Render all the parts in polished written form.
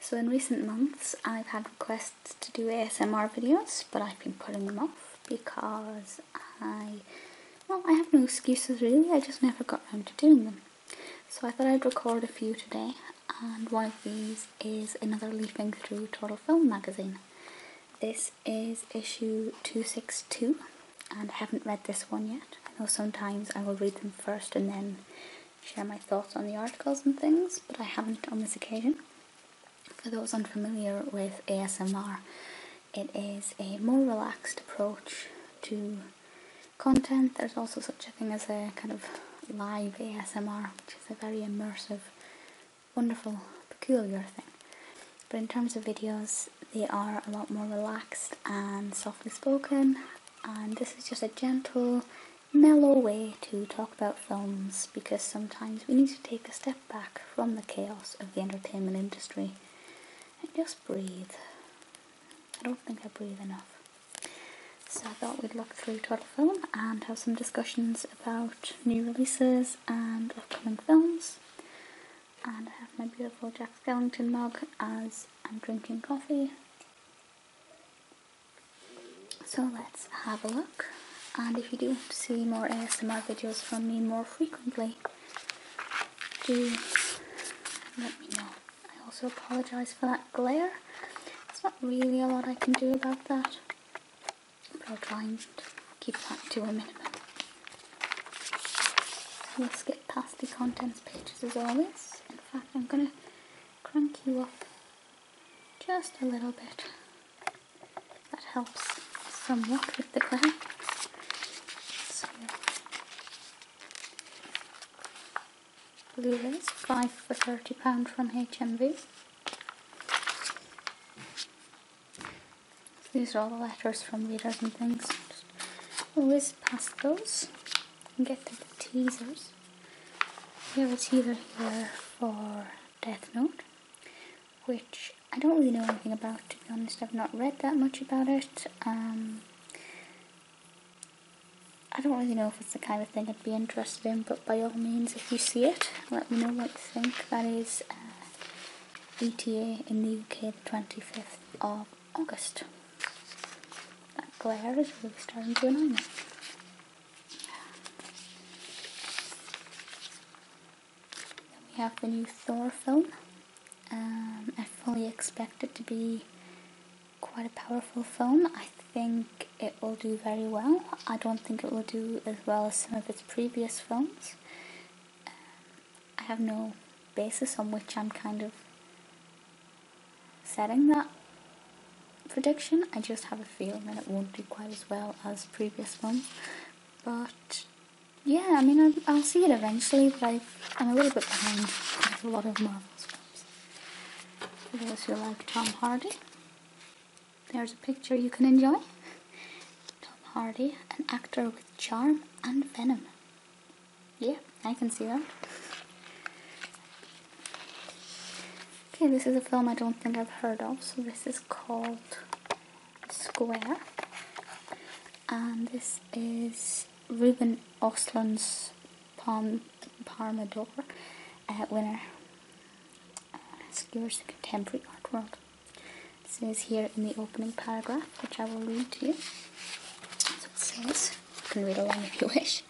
So in recent months I've had requests to do ASMR videos, but I've been putting them off because I have no excuses really, I just never got around to doing them. So I thought I'd record a few today, and one of these is another leafing through Total Film magazine. This is issue 262, and I haven't read this one yet. I know sometimes I will read them first and then share my thoughts on the articles and things, but I haven't on this occasion. For those unfamiliar with ASMR, it is a more relaxed approach to content. There's also such a thing as a kind of live ASMR, which is a very immersive, wonderful, peculiar thing. But in terms of videos, they are a lot more relaxed and softly spoken, and this is just a gentle, mellow way to talk about films, because sometimes we need to take a step back from the chaos of the entertainment industry and just breathe. I don't think I breathe enough. So I thought we'd look through Total Film and have some discussions about new releases and upcoming films. And I have my beautiful Jack Skellington mug as I'm drinking coffee. So let's have a look. And if you do want to see more ASMR videos from me more frequently, do let me know. I also apologise for that glare. There's not really a lot I can do about that, but I'll try and keep that to a minimum. So let's get past the contents pages as always. In fact, I'm going to crank you up just a little bit. That helps somewhat with the glare. So, Blu-rays, 5 for £30 from HMV. These are all the letters from readers and things. Just always past those and get to the teasers. We have a teaser here for Death Note, which I don't really know anything about, to be honest. I've not read that much about it. I don't really know if it's the kind of thing I'd be interested in, but by all means, if you see it, let me know what you think. That is ETA in the UK the 25th of August. That glare is really starting to annoy me. Then we have the new Thor film. I fully expect it to be quite a powerful film. I think it will do very well. I don't think it will do as well as some of its previous films. I have no basis on which I'm kind of setting that prediction. I just have a feeling that it won't do quite as well as previous films. But yeah, I mean, I'll see it eventually, but I'm a little bit behind with a lot of Marvel's films. For those who like Tom Hardy, there's a picture you can enjoy. Tom Hardy, an actor with charm and venom. Yeah, I can see that. Okay, this is a film I don't think I've heard of, so this is called Square. And this is Ruben Östlund's Palme d'Or winner. Skewers the contemporary art world. This is here in the opening paragraph, which I will read to you. So it says, you can read along if you wish.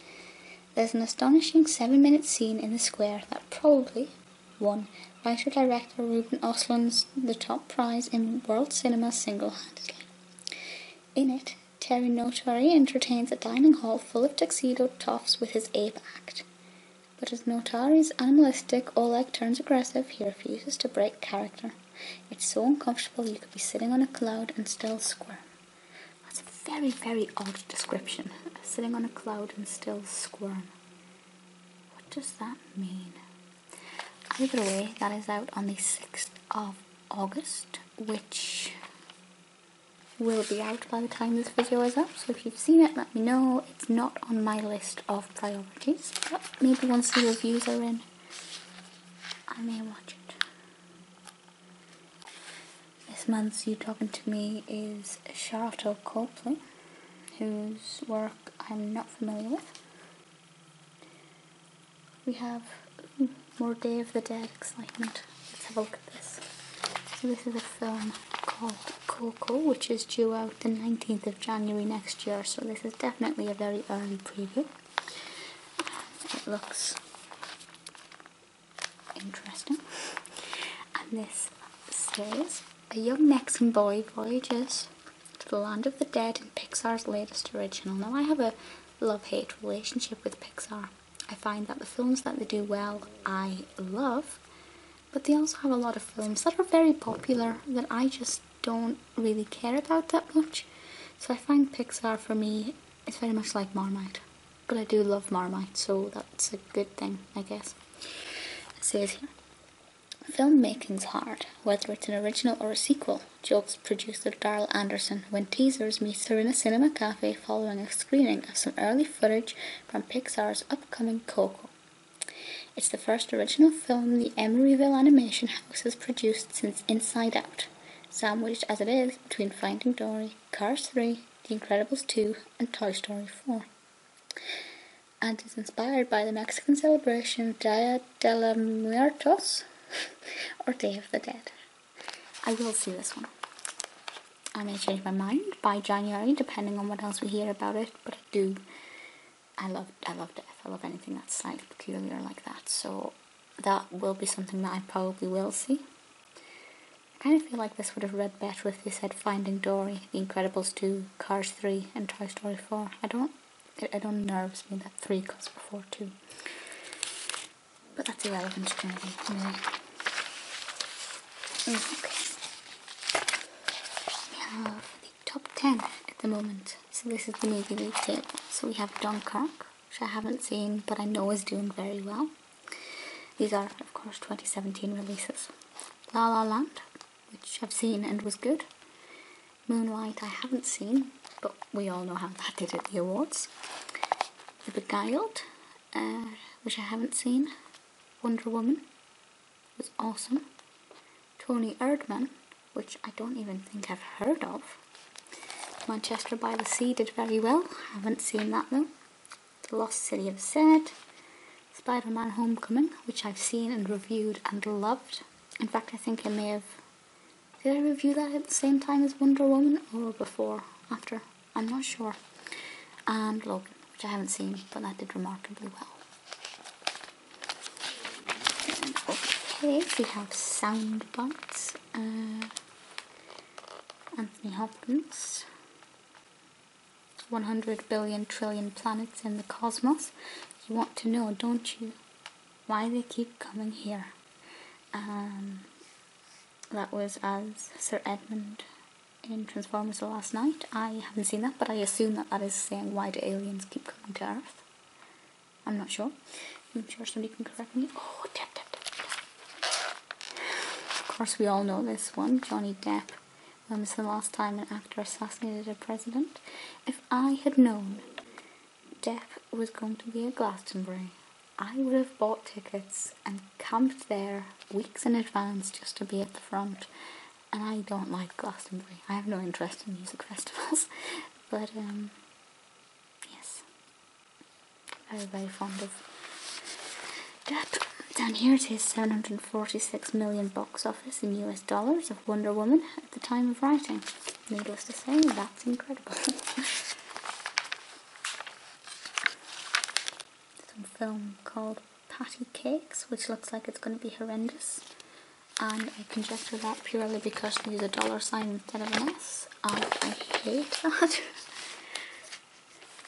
There's an astonishing 7-minute scene in the square that probably won writer-director Ruben Östlund's the top prize in world cinema single-handedly. In it, Terry Notary entertains a dining hall full of tuxedo toffs with his ape act. But as Notari's animalistic Oleg turns aggressive, he refuses to break character. It's so uncomfortable you could be sitting on a cloud and still squirm. That's a very, very odd description. Sitting on a cloud and still squirm. What does that mean? Either way, that is out on the 6th of August, which will be out by the time this video is up. So if you've seen it, let me know. It's not on my list of priorities, but maybe once the reviews are in, I may watch it. This month's You Talking to Me is Charlotte Copley, whose work I'm not familiar with. We have more Day of the Dead excitement. Let's have a look at this. So this is a film called Coco, which is due out the 19th of January next year, so this is definitely a very early preview. It looks interesting. And this says, a young Mexican boy voyages to the land of the dead in Pixar's latest original. Now I have a love-hate relationship with Pixar. I find that the films that they do well, I love, but they also have a lot of films that are very popular that I just don't really care about that much. So I find Pixar for me is very much like Marmite. But I do love Marmite, so that's a good thing, I guess. It says here, filmmaking's hard, whether it's an original or a sequel, jokes producer Darrell Anderson when Teasers meets her in a cinema cafe following a screening of some early footage from Pixar's upcoming Coco. It's the first original film the Emeryville Animation House has produced since Inside Out, sandwiched as it is between Finding Dory, Cars 3, The Incredibles 2 and Toy Story 4. And is inspired by the Mexican celebration Dia de los Muertos, or Day of the Dead. I will see this one. I may change my mind by January, depending on what else we hear about it, but I love death. I love anything that's slightly peculiar like that, so that will be something that I probably will see. I kind of feel like this would have read better if they said Finding Dory, The Incredibles 2, Cars 3 and Toy Story 4. It unnerves me that 3 comes before 2. But that's irrelevant to me. Okay. We have the top 10 at the moment. So this is the movie league table. So we have Dunkirk, which I haven't seen but I know is doing very well. These are, of course, 2017 releases. La La Land, which I've seen and was good. Moonlight I haven't seen, but we all know how that did at the awards. The Beguiled, which I haven't seen. Wonder Woman was awesome. Tony Erdmann, which I don't even think I've heard of. Manchester by the Sea did very well, haven't seen that though. The Lost City of Z. Spider-Man Homecoming, which I've seen and reviewed and loved. In fact, I think I may have... Did I review that at the same time as Wonder Woman or before, after? I'm not sure. And Logan, which I haven't seen, but that did remarkably well. Okay, so we have Sound Bites. Anthony Hopkins. 100 billion trillion planets in the cosmos. You want to know, don't you, why they keep coming here? That was as Sir Edmund in Transformers The Last Night. I haven't seen that, but I assume that that is saying, why do aliens keep coming to Earth? I'm not sure. I'm sure somebody can correct me. Oh, Depp. Of course, we all know this one. Johnny Depp. When was the last time an actor assassinated a president? If I had known Depp was going to be at Glastonbury, I would have bought tickets and camped there weeks in advance just to be at the front. And I don't like Glastonbury. I have no interest in music festivals. But, yes. Very, very fond of Depp. Down here it is 746 million box office in US dollars of Wonder Woman at the time of writing. Needless to say, that's incredible. Some film called Patty Cakes, which looks like it's going to be horrendous. And I conjecture that purely because they use a dollar sign instead of an S. And I hate that.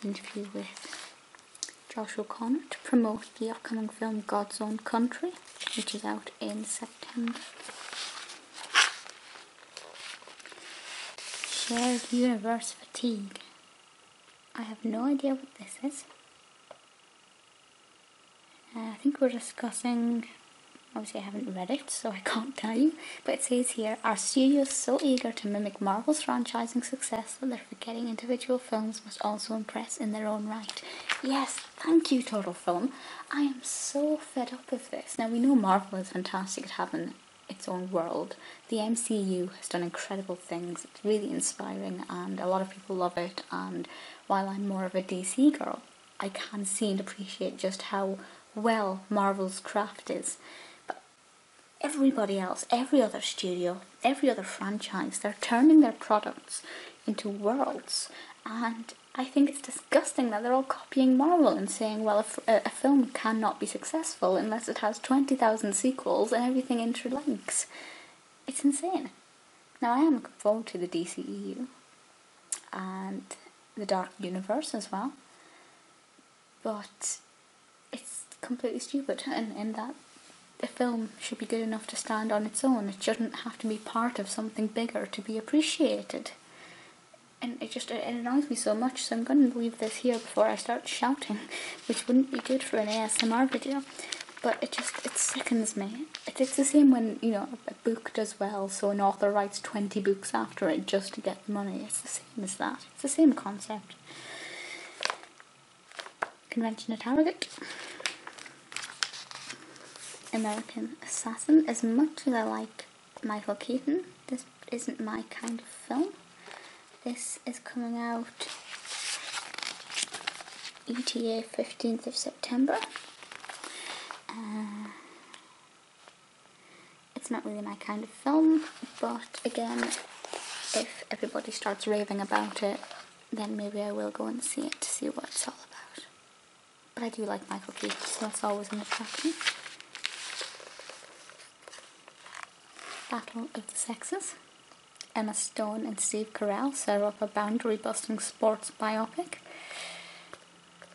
Interview with Josh O'Connor to promote the upcoming film God's Own Country, which is out in September. Shared Universe Fatigue. I have no idea what this is. I think we're discussing... Obviously I haven't read it, so I can't tell you. But it says here, our studio is so eager to mimic Marvel's franchising success that they're forgetting individual films must also impress in their own right. Yes, thank you, Total Film. I am so fed up with this. Now, we know Marvel is fantastic at having its own world. The MCU has done incredible things. It's really inspiring and a lot of people love it. And while I'm more of a DC girl, I can see and appreciate just how well Marvel's craft is. everybody else, every other studio, every other franchise, they're turning their products into worlds, and I think it's disgusting that they're all copying Marvel and saying, well, a film cannot be successful unless it has 20,000 sequels and everything interlinks. It's insane. Now, I am looking forward to the DCEU and the Dark Universe as well, but it's completely stupid in that a film should be good enough to stand on its own. It shouldn't have to be part of something bigger to be appreciated. And it annoys me so much, so I'm going to leave this here before I start shouting, which wouldn't be good for an ASMR video. But it sickens me. It's the same when, you know, a book does well, so an author writes 20 books after it just to get money. It's the same as that. It's the same concept. Convention at Harrogate. American Assassin. As much as I like Michael Keaton, this isn't my kind of film. This is coming out ETA 15th of September. It's not really my kind of film, but again, if everybody starts raving about it, then maybe I will go and see it to see what it's all about. But I do like Michael Keaton, so that's always an attraction. Battle of the Sexes. Emma Stone and Steve Carell set up a boundary-busting sports biopic.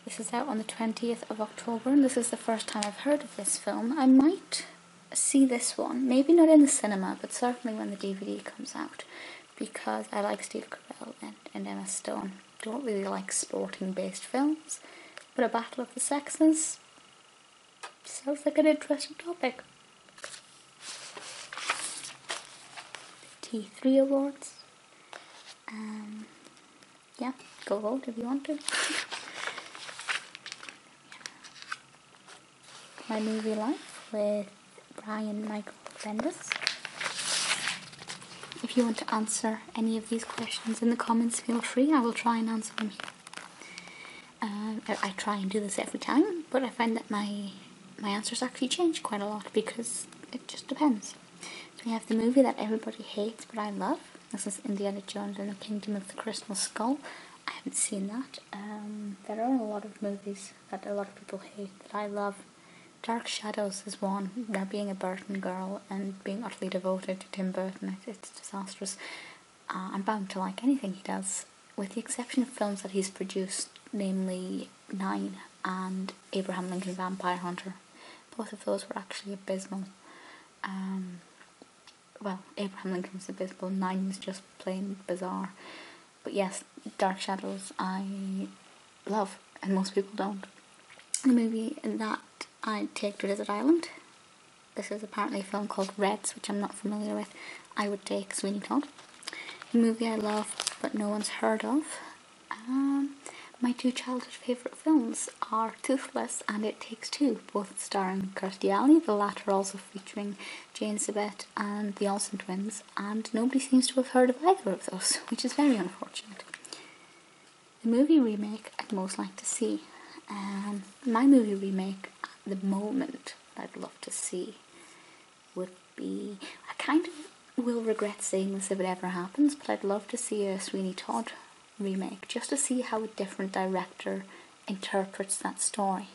This is out on the 20th of October, and this is the first time I've heard of this film. I might see this one, maybe not in the cinema, but certainly when the DVD comes out, because I like Steve Carell and Emma Stone. Don't really like sporting-based films, but a Battle of the Sexes sounds like an interesting topic. T3 Awards. Yeah, go vote if you want to. My Movie Life with Brian Michael Bendis. If you want to answer any of these questions in the comments, feel free. I will try and answer them here. I try and do this every time, but I find that my answers actually change quite a lot because it just depends. So we have the movie that everybody hates but I love. This is Indiana Jones and the Kingdom of the Crystal Skull. I haven't seen that. There are a lot of movies that a lot of people hate that I love. Dark Shadows is one. Now, being a Burton girl and being utterly devoted to Tim Burton, it's disastrous. I'm bound to like anything he does, with the exception of films that he's produced, namely 9 and Abraham Lincoln Vampire Hunter. Both of those were actually abysmal. Well, Abraham Lincoln was abysmal, 9 was just plain bizarre. But yes, Dark Shadows I love, and most people don't. The movie that I take to Desert Island. This is apparently a film called Reds, which I'm not familiar with. I would take Sweeney Todd. The movie I love, but no one's heard of. My 2 childhood favourite films are Toothless and It Takes Two, both starring Kirstie Alley, the latter also featuring Jane Sibette and the Olsen twins, and nobody seems to have heard of either of those, which is very unfortunate. The movie remake I'd most like to see. My movie remake at the moment that I'd love to see would be, I kind of will regret saying this if it ever happens, but I'd love to see a Sweeney Todd remake, just to see how a different director interprets that story.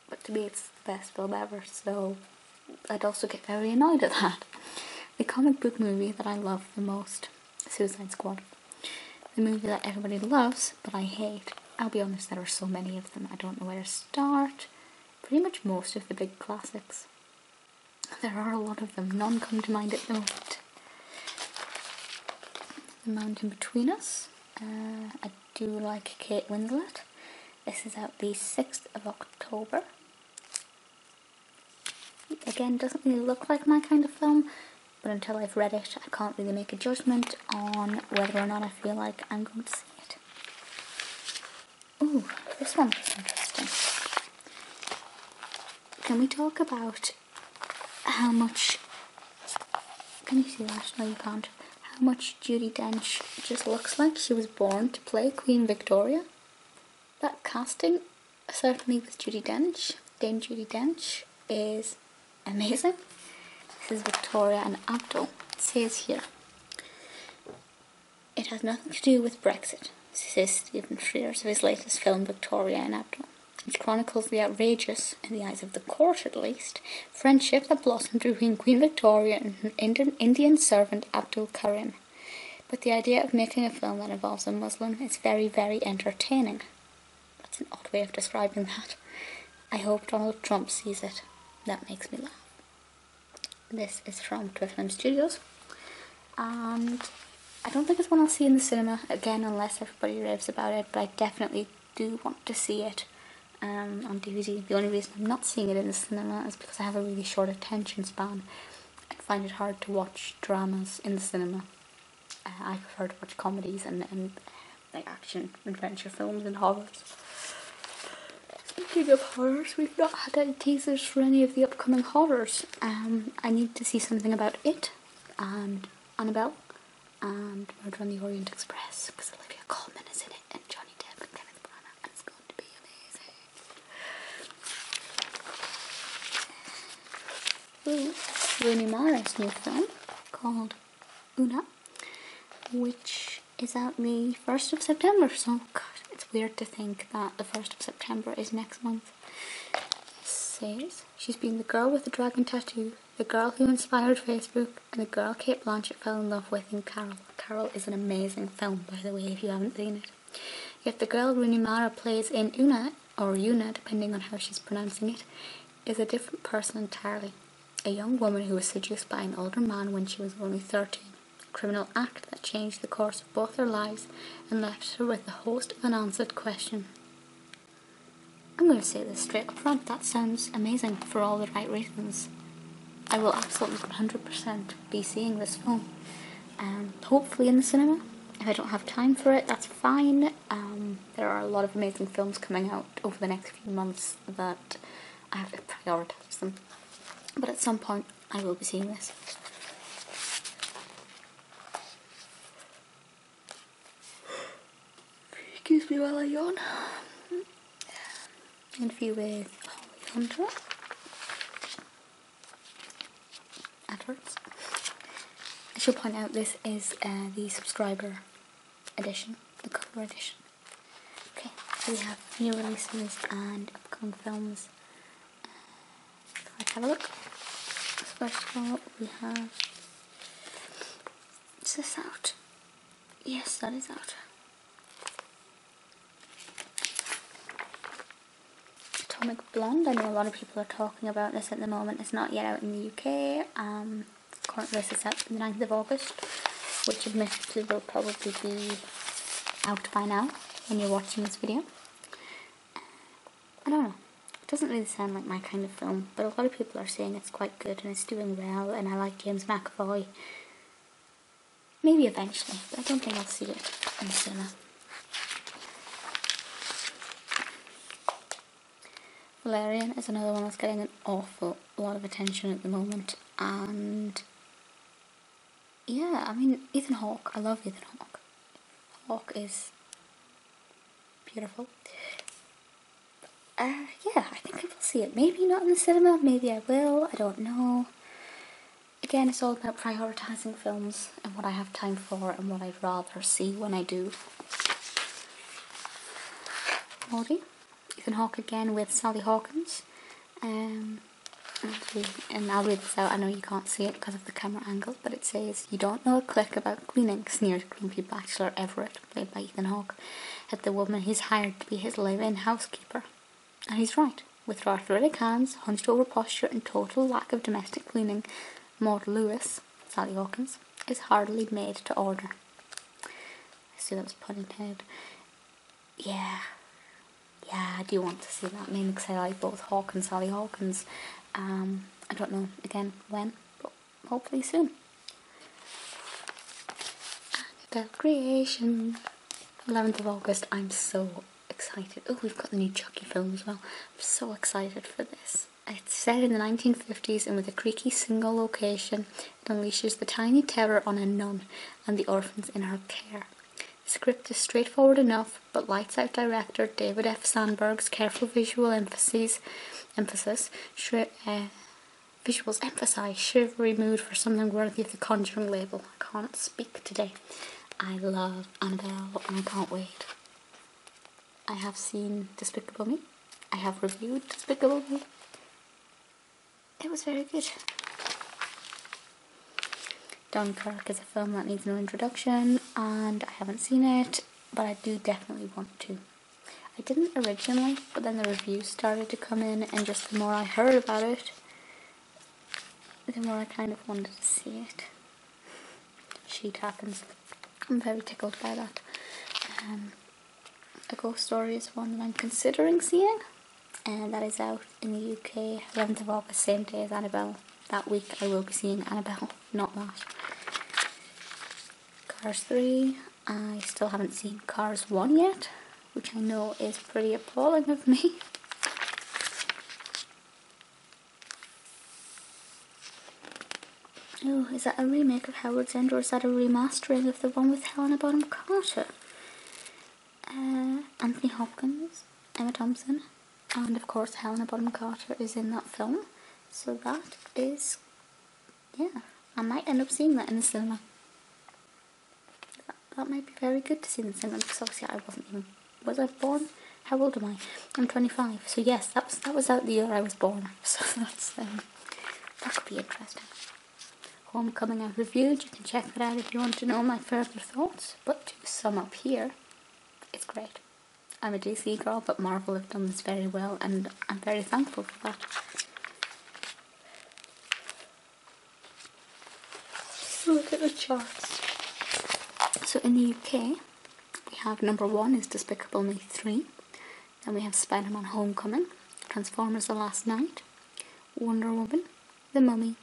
But to me it's the best film ever, so I'd also get very annoyed at that. The comic book movie that I love the most, Suicide Squad. The movie that everybody loves, but I hate. I'll be honest, there are so many of them, I don't know where to start. Pretty much most of the big classics. There are a lot of them, none come to mind at the moment. The Mountain Between Us. I do like Kate Winslet. This is out the 6th of October. Again, doesn't really look like my kind of film, but until I've read it, I can't really make a judgment on whether or not I feel like I'm going to see it. Ooh, this one looks interesting. Can we talk about how much... Can you see that? No, you can't. How much Judi Dench just looks like she was born to play Queen Victoria. That casting, certainly with Judi Dench, Dame Judi Dench, is amazing. This is Victoria and Abdul. It says here, it has nothing to do with Brexit, says Stephen Frears of his latest film Victoria and Abdul, which chronicles the outrageous, in the eyes of the court at least, friendship that blossomed between Queen Victoria and her Indian servant Abdul Karim. But the idea of making a film that involves a Muslim is very, very entertaining. That's an odd way of describing that. I hope Donald Trump sees it. That makes me laugh. This is from Twickenham Studios. And I don't think it's one I'll see in the cinema, again, unless everybody raves about it, but I definitely do want to see it on DVD. The only reason I'm not seeing it in the cinema is because I have a really short attention span. I find it hard to watch dramas in the cinema. I prefer to watch comedies and like action, adventure films and horrors. Speaking of horrors, we've not had any teasers for any of the upcoming horrors. I need to see something about It and Annabelle and Murder on the Orient Express, because Olivia Colman is in it and Johnny Depp and Kenneth Branagh, and it's going to be amazing. Rooney Mara's new film called Una, which is out the 1st of September, so God, it's weird to think that the 1st of September is next month. It says, she's been the girl with the dragon tattoo, the girl who inspired Facebook, and the girl Kate Blanchett fell in love with in Carol. Carol is an amazing film, by the way, if you haven't seen it. Yet the girl Rooney Mara plays in Una, or Una, depending on how she's pronouncing it, is a different person entirely. A young woman who was seduced by an older man when she was only 13. A criminal act that changed the course of both their lives and left her with the host of unanswered question. I'm going to say this straight up front, that sounds amazing for all the right reasons. I will absolutely 100% be seeing this film. Hopefully in the cinema. If I don't have time for it, that's fine. There are a lot of amazing films coming out over the next few months that I have to prioritise them. But at some point, I will be seeing this. Excuse me while I yawn. Interview with Holly Hunter. Adverts. I should point out this is the subscriber edition, the cover edition. Okay, so we have new releases and upcoming films. Let's have a look. First of all, we have... Is this out? Yes, that is out. Atomic Blonde. I know a lot of people are talking about this at the moment. It's not yet out in the UK. Current release is out the 9th of August, which admittedly will probably be out by now when you're watching this video. I don't know. It doesn't really sound like my kind of film, but a lot of people are saying it's quite good and it's doing well, and I like James McAvoy. Maybe eventually, but I don't think I'll see it in the cinema. Valerian is another one that's getting an awful lot of attention at the moment, and yeah, I mean, Ethan Hawke, I love Ethan Hawke. Hawke is beautiful. Yeah, I think I will see it. Maybe not in the cinema, maybe I will, I don't know. Again, it's all about prioritising films and what I have time for and what I'd rather see when I do. Moldy. Ethan Hawke again with Sally Hawkins. And I'll read this out. I know you can't see it because of the camera angle, but it says, "You don't know a click about cleaning," sneered grumpy bachelor Everett, played by Ethan Hawke, at the woman he's hired to be his live-in housekeeper. And he's right. With her arthritic hands, hunched over posture, and total lack of domestic cleaning, Maud Lewis, Sally Hawkins, is hardly made to order. I see that was pun intended. Yeah, I do want to see that, mainly because I like both Hawke and Sally Hawkins. I don't know, again, when, but hopefully soon. Annabelle Creation, 11th of August, I'm so excited. Oh, we've got the new Chucky film as well. I'm so excited for this. It's set in the 1950s, and with a creaky single location, it unleashes the tiny terror on a nun and the orphans in her care. The script is straightforward enough, but Lights Out director David F. Sandberg's careful visual emphasis Visuals emphasise shivery mood for something worthy of the Conjuring label. I can't speak today. I love Annabelle and I can't wait. I have seen Despicable Me. I have reviewed Despicable Me. It was very good. Dunkirk is a film that needs no introduction and I haven't seen it, but I do definitely want to. I didn't originally, but then the reviews started to come in and just the more I heard about it, the more I kind of wanted to see it. Shit happens. I'm very tickled by that. A Ghost Story is one that I'm considering seeing, and that is out in the UK 11th of August, same day as Annabelle. That week I will be seeing Annabelle, not that. Cars 3, I still haven't seen Cars 1 yet, which I know is pretty appalling of me. Oh, is that a remake of Howard's End or is that a remastering of the one with Helena Bonham Carter? Anthony Hopkins, Emma Thompson, and of course Helena Bonham Carter is in that film. So that is, yeah, I might end up seeing that in the cinema. That might be very good to see in the cinema because obviously I wasn't even, was I born? How old am I? I'm 25. So yes, that was out the year I was born. So that's that could be interesting. Homecoming I've reviewed, you can check that out if you want to know my further thoughts. But to sum up here, it's great. I'm a DC girl, but Marvel have done this very well and I'm very thankful for that. Look at the charts. So in the UK, we have number 1 is Despicable Me 3. Then we have Spider-Man Homecoming, Transformers The Last Night, Wonder Woman, The Mummy,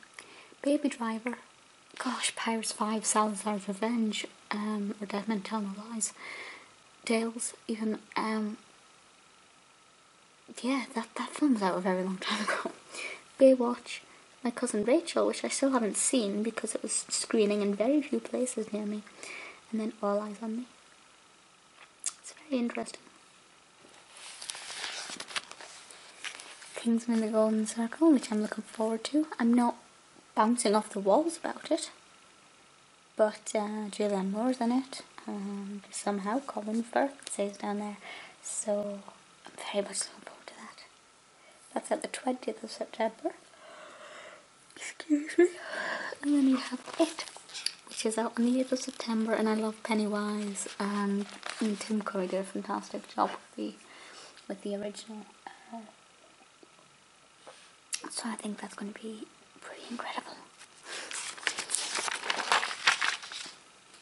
Baby Driver, gosh, Pirates 5, Salazar's Revenge, or Dead Men Tell No Lies, Tales, even, yeah, that film was out a very long time ago. Baywatch, My Cousin Rachel, which I still haven't seen because it was screening in very few places near me, and then All Eyes on Me. It's very interesting. Kingsman: The Golden Circle, which I'm looking forward to. I'm not bouncing off the walls about it, but Julianne Moore's in it, and somehow Colin Firth stays down there, so I'm very much looking forward to that. That's at the 20th of September. Excuse me. And then we have It, which is out on the 8th of September, and I love Pennywise, and Tim Curry did a fantastic job with the original. So I think that's going to be pretty incredible.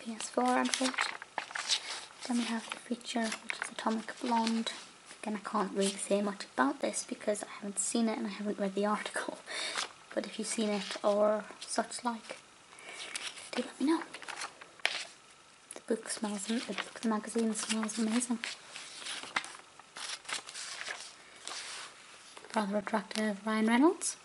PS4 advert. Then we have the feature, which is Atomic Blonde. Again, I can't really say much about this because I haven't seen it and I haven't read the article. But if you've seen it or such like, do let me know. The magazine smells amazing. Rather attractive Ryan Reynolds.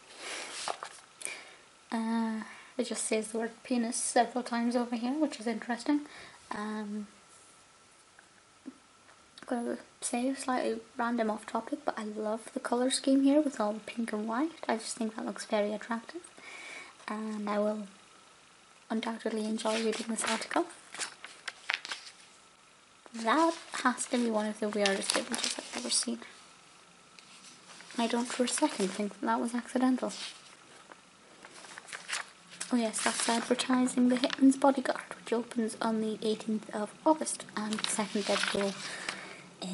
It just says the word penis several times over here, which is interesting. I'm going to say a slightly random off topic, but I love the colour scheme here with all the pink and white. I just think that looks very attractive, and I will undoubtedly enjoy reading this article. That has to be one of the weirdest images I've ever seen. I don't for a second think that was accidental. Oh yes, that's advertising The Hitman's Bodyguard, which opens on the 18th of August, and the second Deadpool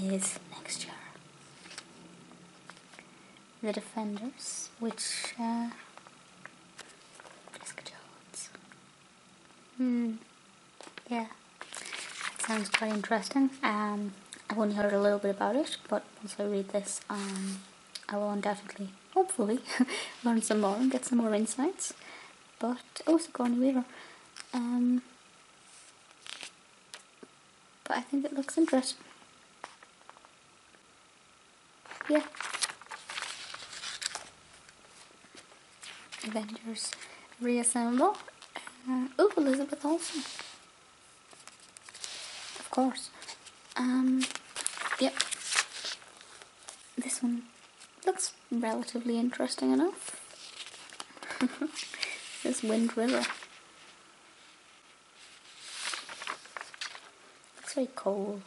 is next year. The Defenders, which, Jessica Jones. Yeah, that sounds quite interesting. I've only heard a little bit about it, but once I read this, I will undoubtedly, hopefully, learn some more and get some more insights. But also Sigourney Weaver. But I think it looks interesting. Yeah. Avengers Reassemble. Oh, Elizabeth Olsen. Of course. Yep. This one looks relatively interesting enough. Wind River. Looks very cold.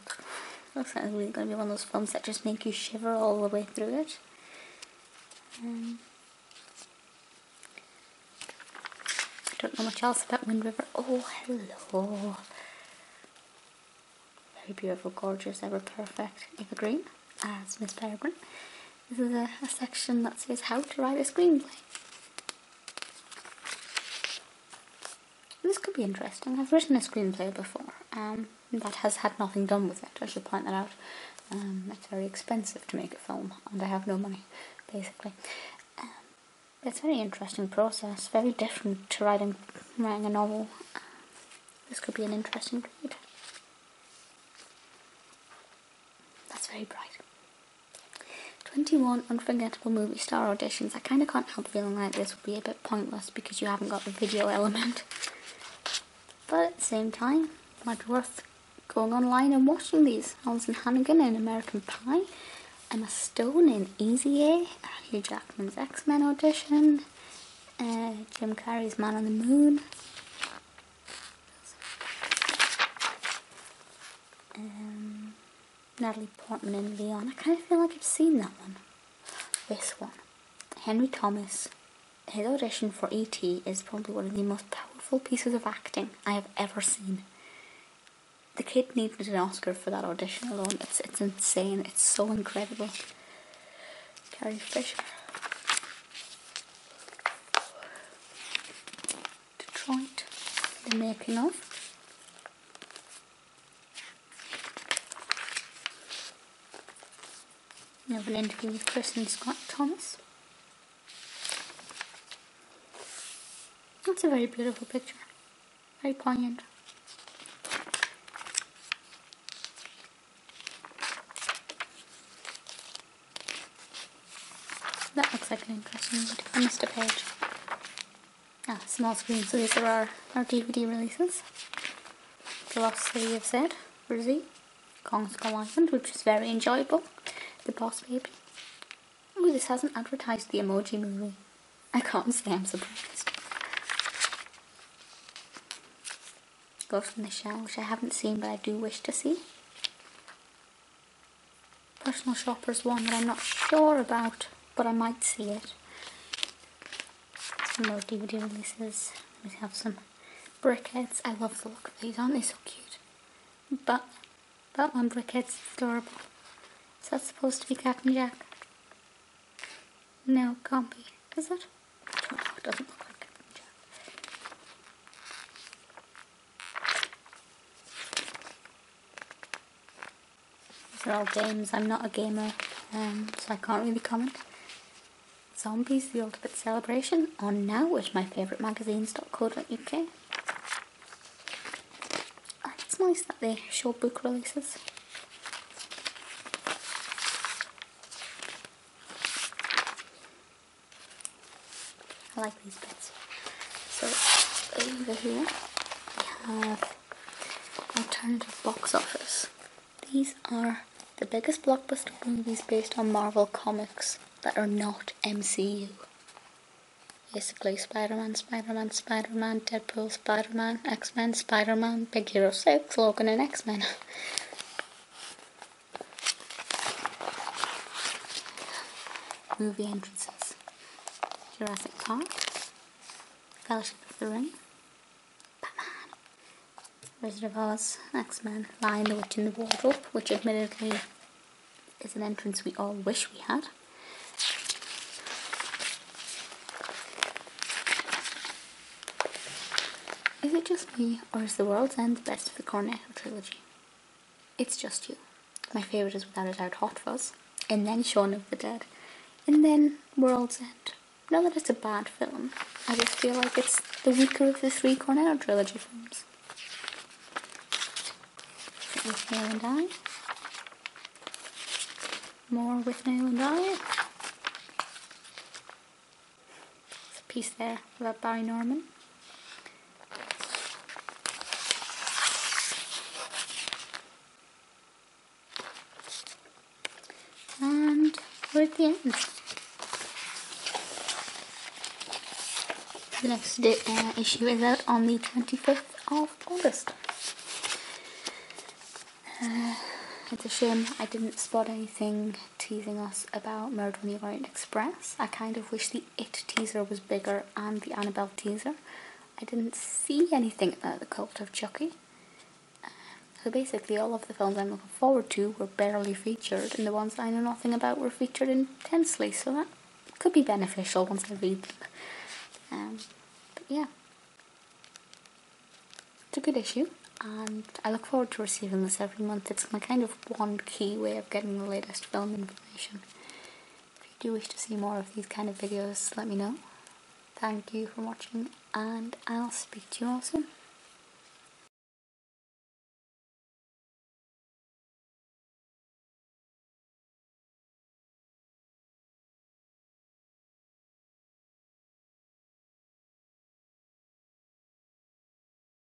Looks like it's really going to be one of those films that just make you shiver all the way through it. I don't know much else about Wind River. Oh, hello. Very beautiful, gorgeous, ever perfect evergreen as Miss Peregrine. This is a section that says how to write a screenplay. This could be interesting. I've written a screenplay before that has had nothing done with it. I should point that out. It's very expensive to make a film and I have no money, basically. It's a very interesting process, very different to writing a novel. This could be an interesting read. That's very bright. 21 unforgettable movie star auditions. I kind of can't help feeling like this would be a bit pointless because you haven't got the video element. But at the same time, it might be worth going online and watching these. Alison Hannigan in American Pie, Emma Stone in Easy A, Hugh Jackman's X-Men audition, Jim Carrey's Man on the Moon, Natalie Portman in Leon. I kind of feel like I've seen that one. This one. Henry Thomas. His audition for E.T. is probably one of the most powerful pieces of acting I have ever seen. The kid needed an Oscar for that audition alone. It's insane. It's so incredible. Carrie Fisher. Detroit. The making of. I have an interview with Kristen Scott Thomas. That's a very beautiful picture. Very poignant. That looks like an interesting read. I missed a page. Small screen. So these are our DVD releases. The Lost City of Zed for Z. Kong Skull Island, which is very enjoyable. The Boss Baby. Oh, this hasn't advertised the Emoji Movie. I can't say I'm surprised. Ghost in the Shell, which I haven't seen but I do wish to see. Personal Shopper's one that I'm not sure about, but I might see it. Some more DVD releases. We have some brickheads. I love the look of these, aren't they so cute? Batman brickheads, adorable. Is that supposed to be Captain Jack? No, it can't be. Is it? I don't know, it doesn't look like Captain Jack. These are all games. I'm not a gamer, so I can't really comment. Zombies, The Ultimate Celebration, on now at myfavouritemagazines.co.uk. It's nice that they show book releases. I like these bits. So over here we have alternative box office. These are the biggest blockbuster movies based on Marvel comics that are not MCU. Basically Spider-Man, Spider-Man, Spider-Man, Deadpool, Spider-Man, X-Men, Spider-Man, Big Hero 6, Logan and X-Men. Movie entrances. Jurassic Park, Fellowship of the Ring, Batman, Wizard of Oz, X-Men, Lion, the Witch and the Wardrobe, which admittedly is an entrance we all wish we had. Is it just me, or is The World's End the best of the Cornetto trilogy? It's just you. My favourite is without a doubt Hot Fuzz, and then Shaun of the Dead, and then World's End. Not that it's a bad film, I just feel like it's the weaker of the three Cornetto trilogy films. With Nail and I. More With Nail and I. There's a piece there about Barry Norman. And we're at the end. The next issue is out on the 25th of August. It's a shame I didn't spot anything teasing us about Murder on the Orient Express. I kind of wish the It teaser was bigger and the Annabelle teaser. I didn't see anything about the Cult of Chucky. So basically all of the films I'm looking forward to were barely featured, and the ones I know nothing about were featured intensely, so that could be beneficial once I read them. But yeah, it's a good issue, and I look forward to receiving this every month. It's my kind of one key way of getting the latest film information. If you do wish to see more of these kind of videos, let me know. Thank you for watching, and I'll speak to you all soon.